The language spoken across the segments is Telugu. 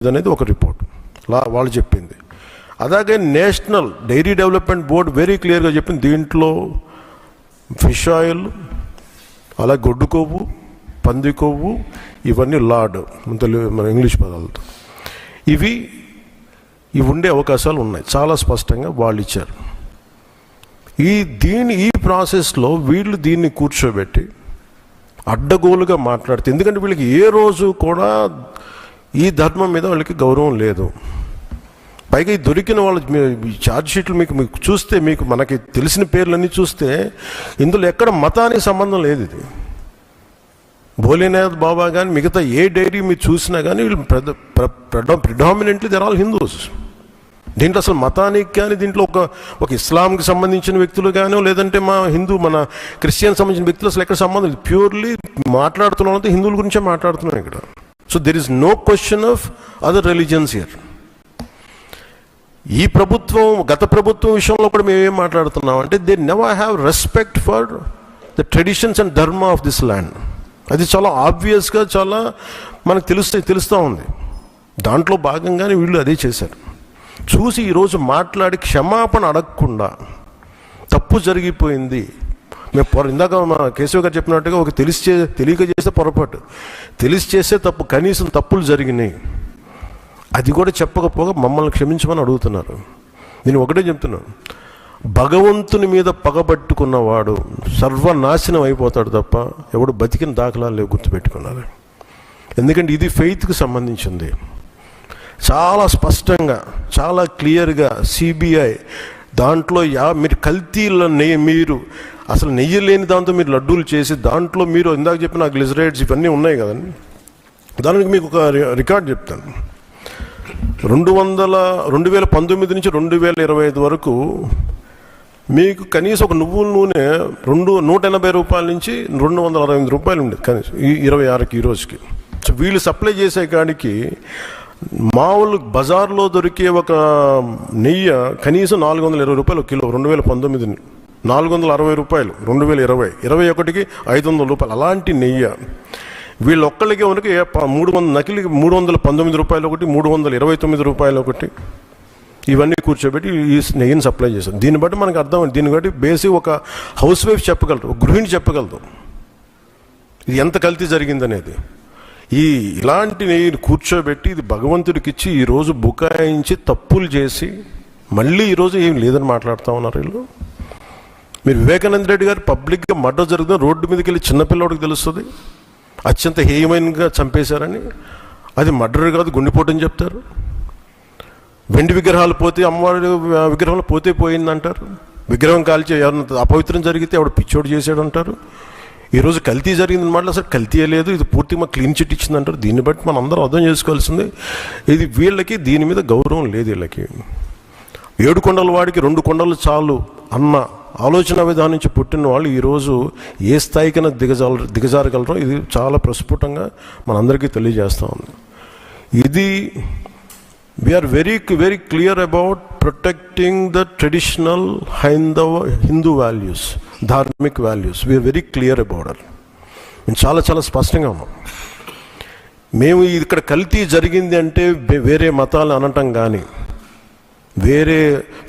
అనేది ఒక రిపోర్ట్ వాళ్ళు చెప్పింది. అలాగే national dairy development board very క్లియర్గా చెప్పింది, దీంట్లో ఫిష్ ఆయిల్, అలా గొడ్డు కొవ్వు, పంది కొవ్వు, ఇవన్నీ లార్డ్ మన ఇంగ్లీష్ పదాలతో ఇవి ఉండే అవకాశాలు ఉన్నాయి, చాలా స్పష్టంగా వాళ్ళు ఇచ్చారు. ఈ ప్రాసెస్లో వీళ్ళు దీన్ని కూర్చోబెట్టి అడ్డగోలుగా మాట్లాడితే, ఎందుకంటే వీళ్ళకి ఏ రోజు కూడా ఈ ధర్మం మీద వాళ్ళకి గౌరవం లేదు. పైగా ఈ దొరికిన వాళ్ళు ఛార్జ్ షీట్లు మీకు చూస్తే, మనకి తెలిసిన పేర్లన్నీ చూస్తే ఇందులో ఎక్కడ మతానికి సంబంధం లేదు. ఇది భోలేనాథ్ బాబా కానీ మిగతా ఏ డైరీ మీరు చూసినా కానీ వీళ్ళు ప్రిడామినెంట్లీ దర్ ఆల్ హిందూస్. దీంట్లో అసలు మతానికి కానీ, దీంట్లో ఒక ఇస్లాంకి సంబంధించిన వ్యక్తులు కానీ, లేదంటే మన క్రిస్టియన్ సంబంధించిన వ్యక్తులు అసలు ఎక్కడ సంబంధం లేదు. ప్యూర్లీ మాట్లాడుతున్నాం హిందువుల గురించే మాట్లాడుతున్నాం ఇక్కడ. So there is no question of other religions here. ఈ ప్రభుత్వం, గత ప్రభుత్వం విషయంలో కూడా మేమేం మాట్లాడుతున్నాం అంటే, they never have respect for the traditions and dharma of this land. అది చాలా ఆబ్వియస్గా చాలా మనకు తెలుస్తూ ఉంది. దాంట్లో భాగంగానే వీళ్ళు అదే చేశారు. చూసి ఈరోజు మాట్లాడి క్షమాపణ అడగకుండా తప్పు జరిగిపోయింది. ఇందాక మా కేశవ్ గారు చెప్పినట్టుగా ఒక తెలియక చేస్తే పొరపాటు, తెలిసి చేస్తే తప్పు, కనీసం తప్పులు జరిగినాయి అది కూడా చెప్పకపోగా మమ్మల్ని క్షమించమని అడుగుతున్నారు. నేను ఒకటే చెప్తున్నాను, భగవంతుని మీద పగబట్టుకున్నవాడు సర్వనాశనం అయిపోతాడు తప్ప ఎవడు బతికిన దాఖలాలు లేవు, గుర్తుపెట్టుకున్నారు. ఎందుకంటే ఇది ఫెయిత్కి సంబంధించింది. చాలా స్పష్టంగా, చాలా క్లియర్గా సిబిఐ దాంట్లో మీరు కల్తీల మీరు అసలు నెయ్యి లేని దాంతో మీరు లడ్డూలు చేసి, దాంట్లో మీరు ఇందాక చెప్పిన గ్లిజరైడ్స్ ఇవన్నీ ఉన్నాయి కదండి. దానికి మీకు ఒక రికార్డ్ చెప్తాను. 2019 నుంచి 2025 వరకు మీకు కనీసం ఒక నువ్వుల నూనె 180 రూపాయల నుంచి 268 రూపాయలు ఉండేది కనీసం 26కి ఈ రోజుకి. సో వీళ్ళు సప్లై చేసే కాడికి మామూలు బజార్లో దొరికే ఒక నెయ్యి కనీసం 420 రూపాయలు కిలో. 2019 460 రూపాయలు, 2020 21కి 500 రూపాయలు. అలాంటి నెయ్యి వీళ్ళొక్కళ్ళకే మనకి 300 నకిలికి 319 రూపాయలు ఒకటి, 329 రూపాయలు ఒకటి, ఇవన్నీ కూర్చోబెట్టి ఈ నెయ్యిని సప్లై చేశారు. దీన్ని బట్టి మనకు అర్థమైంది. దీన్ని బట్టి బేసిక్ ఒక హౌస్ వైఫ్ చెప్పగలరు, ఒక గృహిణి చెప్పగలదు ఇది ఎంత కల్తీ జరిగిందనేది. ఇలాంటి నెయ్యిని కూర్చోబెట్టి ఇది భగవంతుడికి ఇచ్చి ఈరోజు బుకాయించి తప్పులు చేసి మళ్ళీ ఈరోజు ఏం లేదని మాట్లాడుతూ ఉన్నారు వీళ్ళు. మీరు వివేకానంద రెడ్డి గారు పబ్లిక్గా మర్డర్ జరుగుతుంది, రోడ్డు మీదకి వెళ్ళి చిన్నపిల్లవాడికి తెలుస్తుంది అత్యంత హేయమైనగా చంపేశారని. అది మర్డర్ కాదు, గుండెపోటు అని చెప్తారు. వెండి విగ్రహాలు పోతే, అమ్మవారి విగ్రహాలు పోతే పోయిందంటారు. విగ్రహం కాల్చి ఎవరన్నా అపవిత్రం జరిగితే ఎవడు పిచ్చోడు చేసాడు అంటారు. ఈరోజు కల్తీ జరిగిందని మాట అసలు కల్తీ లేదు, ఇది పూర్తిగా క్లీన్ చిట్ ఇచ్చిందంటారు. దీన్ని బట్టి మనం అందరం అర్థం చేసుకోవాల్సింది, ఇది వీళ్ళకి దీని మీద గౌరవం లేదు. వీళ్ళకి 7 కొండల వాడికి 2 కొండలు చాలు అన్న ఆలోచన విధానం నుంచి పుట్టిన వాళ్ళు ఈరోజు ఏ స్థాయికైనా దిగజారగలరో ఇది చాలా ప్రస్ఫుటంగా మనందరికీ తెలియజేస్తూ ఉంది. ఇది we are very very clear about protecting the traditional Hindu values, dharmic values. We are very clear about it. మేము చాలా చాలా స్పష్టంగా ఉన్నాం. మేము ఇక్కడ కల్తీ జరిగింది అంటే వేరే మతాలు అనటం కానీ, వేరే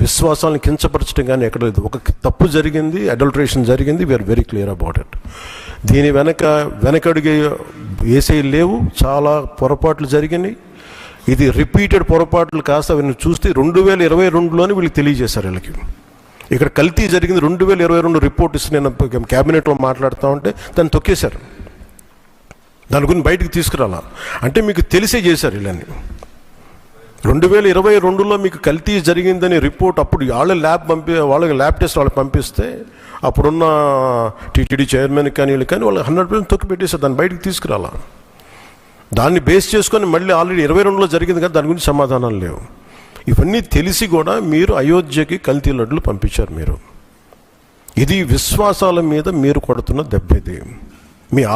విశ్వాసాలను కించపరచడం కానీ ఎక్కడ లేదు. ఒక తప్పు జరిగింది, అడల్టరేషన్ జరిగింది. We are very clear about it. దీని వెనకడుగు వేసే లేవు, చాలా పొరపాట్లు జరిగినాయి. ఇది రిపీటెడ్ పొరపాట్లు కాస్త వీళ్ళని చూస్తే 2022లోనే వీళ్ళకి తెలియజేశారు. వీళ్ళకి ఇక్కడ కల్తీ జరిగింది 2022 రిపోర్ట్ ఇస్తే నేను క్యాబినెట్లో మాట్లాడుతూ ఉంటే దాన్ని తొక్కేశారు. దాని గురించి బయటకు తీసుకురాలా అంటే మీకు తెలిసే చేశారు. వీళ్ళని 2022లో మీకు కల్తీ జరిగిందని రిపోర్ట్ అప్పుడు వాళ్ళకి ల్యాబ్ టెస్ట్ వాళ్ళకి పంపిస్తే అప్పుడున్న టీటీడీ చైర్మన్ కానీ వీళ్ళు కానీ వాళ్ళు 100% తొక్కి పెట్టేశారు. దాన్ని బయటకు తీసుకురాలా. దాన్ని బేస్ చేసుకొని మళ్ళీ ఆల్రెడీ 22లో జరిగింది కదా, దాని గురించి సమాధానాలు లేవు. ఇవన్నీ తెలిసి కూడా మీరు అయోధ్యకి కల్తీ లడ్డులు పంపించారు. ఇది విశ్వాసాల మీద మీరు కొడుతున్న దెబ్బ. ఇది మీ